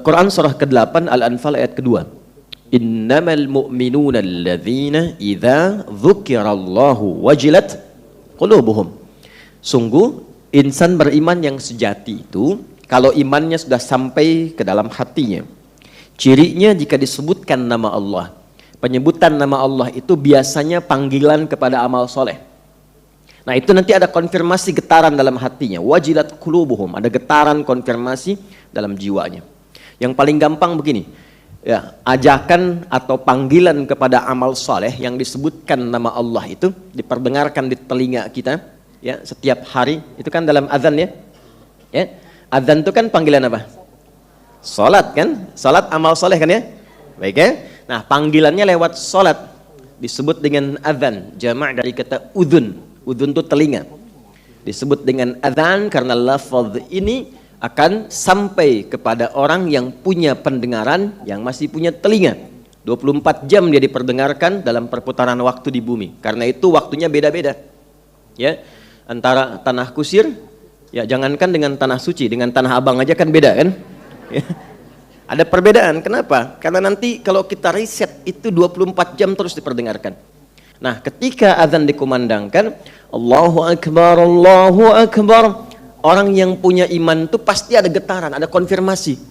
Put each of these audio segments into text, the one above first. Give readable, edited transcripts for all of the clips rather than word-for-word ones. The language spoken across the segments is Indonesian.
Quran surah ke-8 Al-Anfal ayat kedua. Innamal mu'minuna alladzina idza dzukirallahu wajilat qulubuhum. Sungguh insan beriman yang sejati itu kalau imannya sudah sampai ke dalam hatinya. Cirinya jika disebutkan nama Allah. Penyebutan nama Allah itu biasanya panggilan kepada amal soleh. Nah itu nanti ada konfirmasi getaran dalam hatinya. Wajilat qulubuhum, ada getaran konfirmasi dalam jiwanya. Yang paling gampang begini, ya, ajakan atau panggilan kepada amal soleh yang disebutkan nama Allah itu diperdengarkan di telinga kita, ya, setiap hari. Itu kan dalam azan, ya, ya. Azan itu kan panggilan apa? Salat kan? Salat amal soleh kan, ya? Baik, ya. Nah panggilannya lewat salat disebut dengan azan. Jamak dari kata udhun. Udhun itu telinga. Disebut dengan azan karena lafaz ini akan sampai kepada orang yang punya pendengaran, yang masih punya telinga. 24 jam dia diperdengarkan dalam perputaran waktu di bumi. Karena itu waktunya beda-beda. Ya, antara tanah kusir, ya jangankan dengan tanah suci, dengan tanah abang aja kan beda kan? Ya. Ada perbedaan. Kenapa? Karena nanti kalau kita riset itu 24 jam terus diperdengarkan. Nah, ketika azan dikumandangkan, Allahu Akbar, Allahu Akbar. Orang yang punya iman itu pasti ada getaran, ada konfirmasi.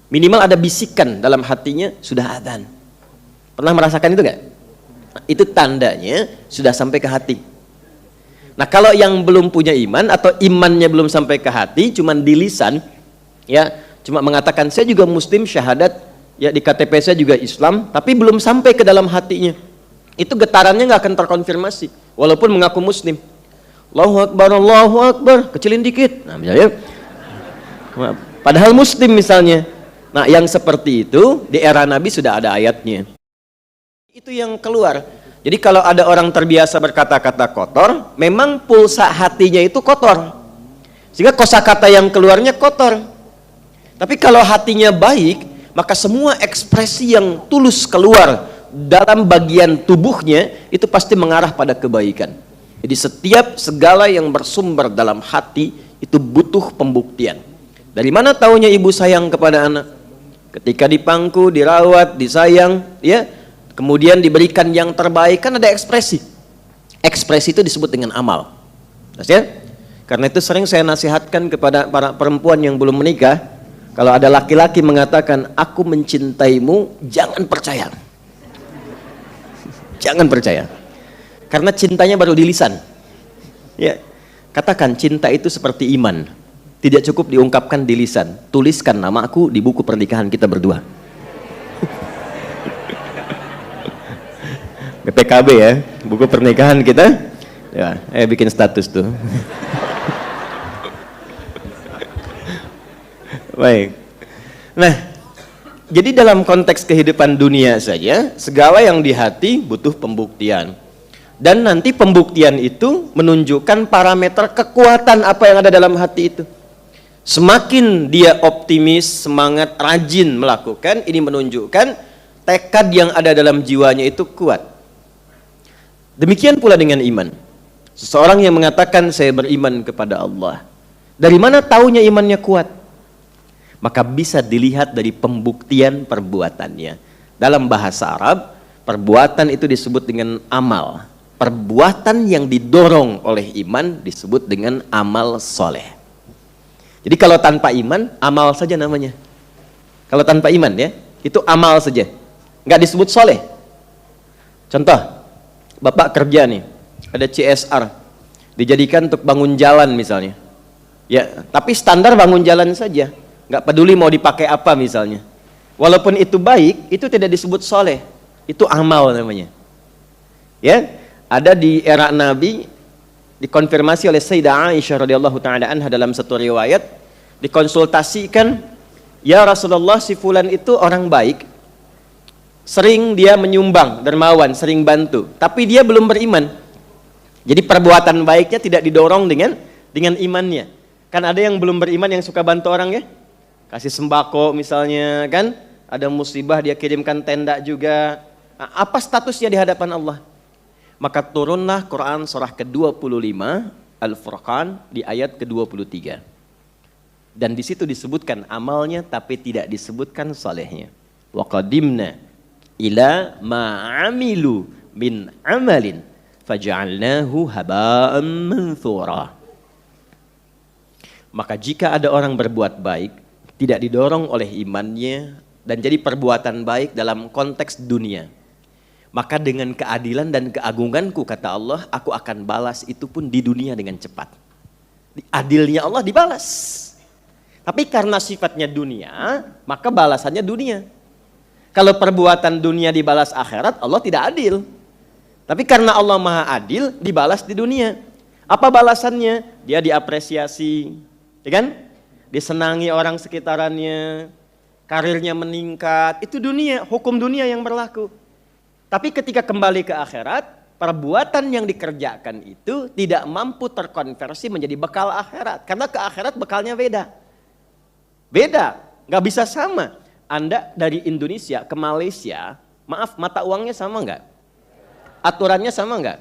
Minimal ada bisikan dalam hatinya, sudah adzan. Pernah merasakan itu enggak? Nah, itu tandanya sudah sampai ke hati. Nah, kalau yang belum punya iman atau imannya belum sampai ke hati, cuman di lisan, ya, cuma mengatakan saya juga muslim, syahadat, ya di KTP saya juga Islam, tapi belum sampai ke dalam hatinya. Itu getarannya nggak akan terkonfirmasi, walaupun mengaku muslim. Allahu Akbar, kecilin dikit. Nah, misalnya, padahal muslim misalnya. Nah, yang seperti itu di era Nabi sudah ada ayatnya. Itu yang keluar. Jadi kalau ada orang terbiasa berkata-kata kotor, memang pulsa hatinya itu kotor. Sehingga kosakata yang keluarnya kotor. Tapi kalau hatinya baik, maka semua ekspresi yang tulus keluar dalam bagian tubuhnya itu pasti mengarah pada kebaikan. Jadi segala yang bersumber dalam hati itu butuh pembuktian. Dari mana taunya ibu sayang kepada anak? Ketika dipangku, dirawat, disayang, ya, kemudian diberikan yang terbaik, kan ada ekspresi. Ekspresi itu disebut dengan amal. Ya? Karena itu sering saya nasihatkan kepada para perempuan yang belum menikah, kalau ada laki-laki mengatakan aku mencintaimu, jangan percaya. Jangan percaya. Karena cintanya baru di lisan. Ya, katakan cinta itu seperti iman. Tidak cukup diungkapkan di lisan. Tuliskan namaku di buku pernikahan kita berdua. BPKB ya, buku pernikahan kita. Ya, bikin status tuh. Baik. Nah, jadi dalam konteks kehidupan dunia saja, segala yang di hati butuh pembuktian. Dan nanti pembuktian itu menunjukkan parameter kekuatan apa yang ada dalam hati itu. Semakin dia optimis, semangat, rajin melakukan, ini menunjukkan tekad yang ada dalam jiwanya itu kuat. Demikian pula dengan iman. Seseorang yang mengatakan saya beriman kepada Allah. Dari mana taunya imannya kuat? Maka bisa dilihat dari pembuktian perbuatannya. Dalam bahasa Arab, perbuatan itu disebut dengan amal. Perbuatan yang didorong oleh iman disebut dengan amal soleh. Jadi kalau tanpa iman, amal saja namanya. Kalau tanpa iman ya, itu amal saja. Nggak disebut soleh. Contoh, Bapak kerja nih, ada CSR, dijadikan untuk bangun jalan misalnya. Ya, tapi standar bangun jalan saja. Nggak peduli mau dipakai apa misalnya. Walaupun itu baik, itu tidak disebut soleh. Itu amal namanya. Ya. Ada di era Nabi, dikonfirmasi oleh Sayyidah Aisyah radhiyallahu taala anha dalam satu riwayat, dikonsultasikan, ya Rasulullah, si fulan itu orang baik, sering dia menyumbang, dermawan, sering bantu, tapi dia belum beriman. Jadi perbuatan baiknya tidak didorong dengan imannya. Kan ada yang belum beriman yang suka bantu orang ya, kasih sembako misalnya kan, ada musibah dia kirimkan tenda juga. Nah, apa statusnya di hadapan Allah? Maka turunlah Quran surah ke-25 Al-Furqan di ayat ke-23. Dan di situ disebutkan amalnya tapi tidak disebutkan salehnya. Wa qadimna ila ma'amilu min amalin faja'alnahu haba'an manthura. Maka jika ada orang berbuat baik, tidak didorong oleh imannya dan jadi perbuatan baik dalam konteks dunia, maka dengan keadilan dan keagunganku, kata Allah, aku akan balas itu pun di dunia dengan cepat. Adilnya Allah dibalas. Tapi karena sifatnya dunia, maka balasannya dunia. Kalau perbuatan dunia dibalas akhirat, Allah tidak adil. Tapi karena Allah maha adil, dibalas di dunia. Apa balasannya? Dia diapresiasi, ya kan? Disenangi orang sekitarannya, karirnya meningkat. Itu dunia, hukum dunia yang berlaku. Tapi ketika kembali ke akhirat, perbuatan yang dikerjakan itu tidak mampu terkonversi menjadi bekal akhirat. Karena ke akhirat bekalnya beda. Beda, nggak bisa sama. Anda dari Indonesia ke Malaysia, maaf, mata uangnya sama nggak? Aturannya sama nggak?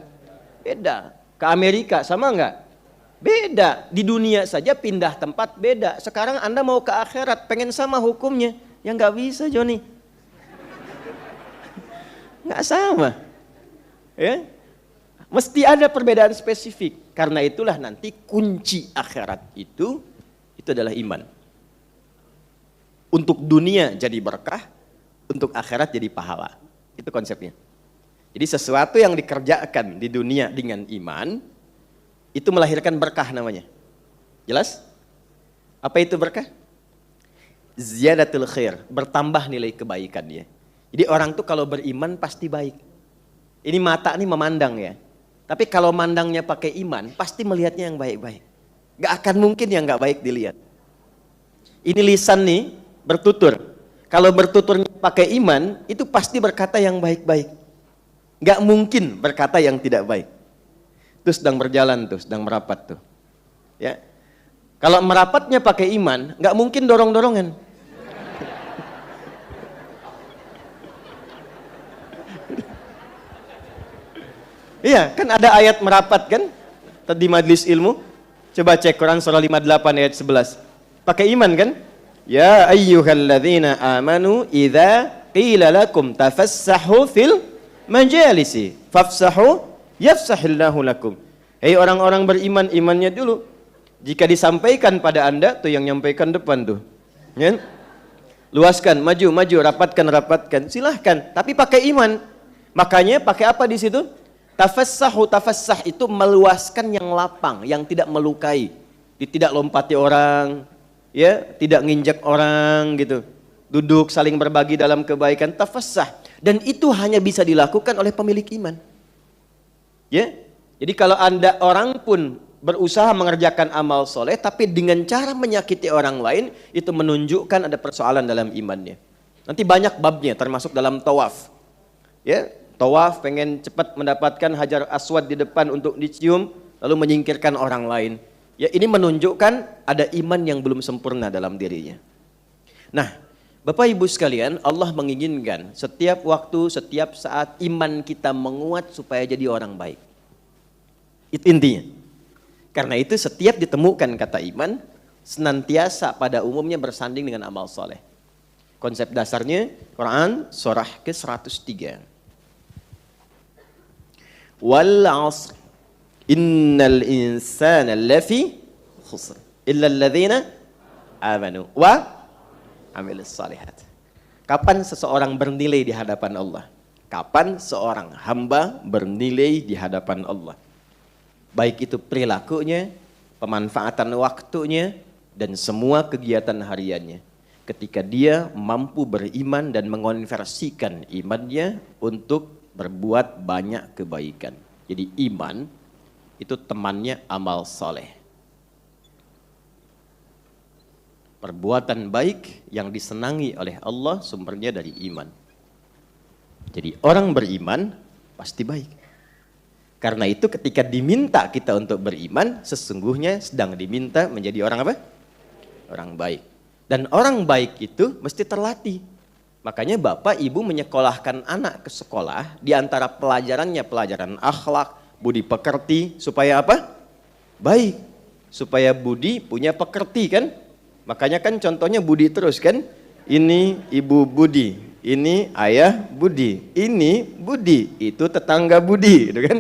Beda. Ke Amerika sama nggak? Beda. Di dunia saja pindah tempat beda. Sekarang Anda mau ke akhirat, pengen sama hukumnya, ya nggak bisa, Joni. Nggak sama. Ya, mesti ada perbedaan spesifik. Karena itulah nanti kunci akhirat itu adalah iman. Untuk dunia jadi berkah, untuk akhirat jadi pahala. Itu konsepnya. Jadi sesuatu yang dikerjakan di dunia dengan iman, itu melahirkan berkah namanya. Jelas? Apa itu berkah? Ziyadatul khair, bertambah nilai kebaikannya. Jadi orang tuh kalau beriman pasti baik. Ini mata nih memandang ya. Tapi kalau mandangnya pakai iman, pasti melihatnya yang baik-baik. Gak akan mungkin yang gak baik dilihat. Ini lisan nih, bertutur. Kalau bertuturnya pakai iman, itu pasti berkata yang baik-baik. Gak mungkin berkata yang tidak baik. Itu sedang berjalan tuh, sedang merapat tuh. Ya. Kalau merapatnya pakai iman, gak mungkin dorong-dorongan. Iya, kan ada ayat merapat kan? Tadi majlis ilmu. Coba cek Quran surah 58 ayat 11. Pakai iman kan? Ya ayyuhalladzina amanu idza qila lakum tafassahu fil majalisi fafsahu yafsahillahu lakum. Hei orang-orang beriman, imannya dulu. Jika disampaikan pada Anda, tuh yang nyampaikan depan tuh. Ya? Luaskan, maju, rapatkan. Silahkan, tapi pakai iman. Makanya pakai apa di situ? Tafassah itu meluaskan yang lapang, yang tidak melukai. Tidak lompati orang, ya, tidak nginjak orang gitu. Duduk saling berbagi dalam kebaikan, tafassah. Dan itu hanya bisa dilakukan oleh pemilik iman. Ya. Jadi kalau Anda orang pun berusaha mengerjakan amal soleh tapi dengan cara menyakiti orang lain, itu menunjukkan ada persoalan dalam imannya. Nanti banyak babnya termasuk dalam tawaf. Ya, tawaf pengen cepat mendapatkan hajar aswad di depan untuk dicium lalu menyingkirkan orang lain. Ya, ini menunjukkan ada iman yang belum sempurna dalam dirinya. Nah, Bapak Ibu sekalian, Allah menginginkan setiap waktu, setiap saat iman kita menguat supaya jadi orang baik. Itu intinya. Karena itu setiap ditemukan kata iman, senantiasa pada umumnya bersanding dengan amal soleh. Konsep dasarnya Quran surah ke-103. Wal 'asr innal insana lafi khusr illa alladhina amanu wa amilus salihat. Kapan seseorang bernilai di hadapan Allah? Kapan seorang hamba bernilai di hadapan Allah? Baik itu perilakunya, pemanfaatan waktunya, dan semua kegiatan hariannya. Ketika dia mampu beriman dan mengonversikan imannya untuk berbuat banyak kebaikan. Jadi iman itu temannya amal soleh. Perbuatan baik yang disenangi oleh Allah sumbernya dari iman. Jadi orang beriman pasti baik. Karena itu ketika diminta kita untuk beriman, sesungguhnya sedang diminta menjadi orang apa? Orang baik. Dan orang baik itu mesti terlatih. Makanya bapak ibu menyekolahkan anak ke sekolah, di antara pelajarannya pelajaran akhlak, budi pekerti, supaya apa? Baik. Supaya budi punya pekerti kan? Makanya kan contohnya Budi terus kan. Ini Ibu Budi, ini Ayah Budi, ini Budi, itu tetangga Budi, gitu kan?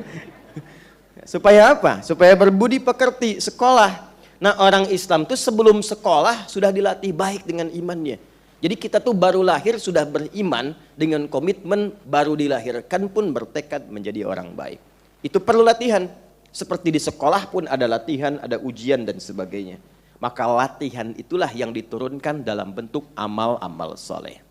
Supaya apa? Supaya berbudi pekerti, sekolah. Nah, orang Islam tuh sebelum sekolah sudah dilatih baik dengan imannya. Jadi kita tuh baru lahir sudah beriman dengan komitmen, baru dilahirkan pun bertekad menjadi orang baik. Itu perlu latihan. Seperti di sekolah pun ada latihan, ada ujian dan sebagainya. Maka latihan itulah yang diturunkan dalam bentuk amal-amal soleh.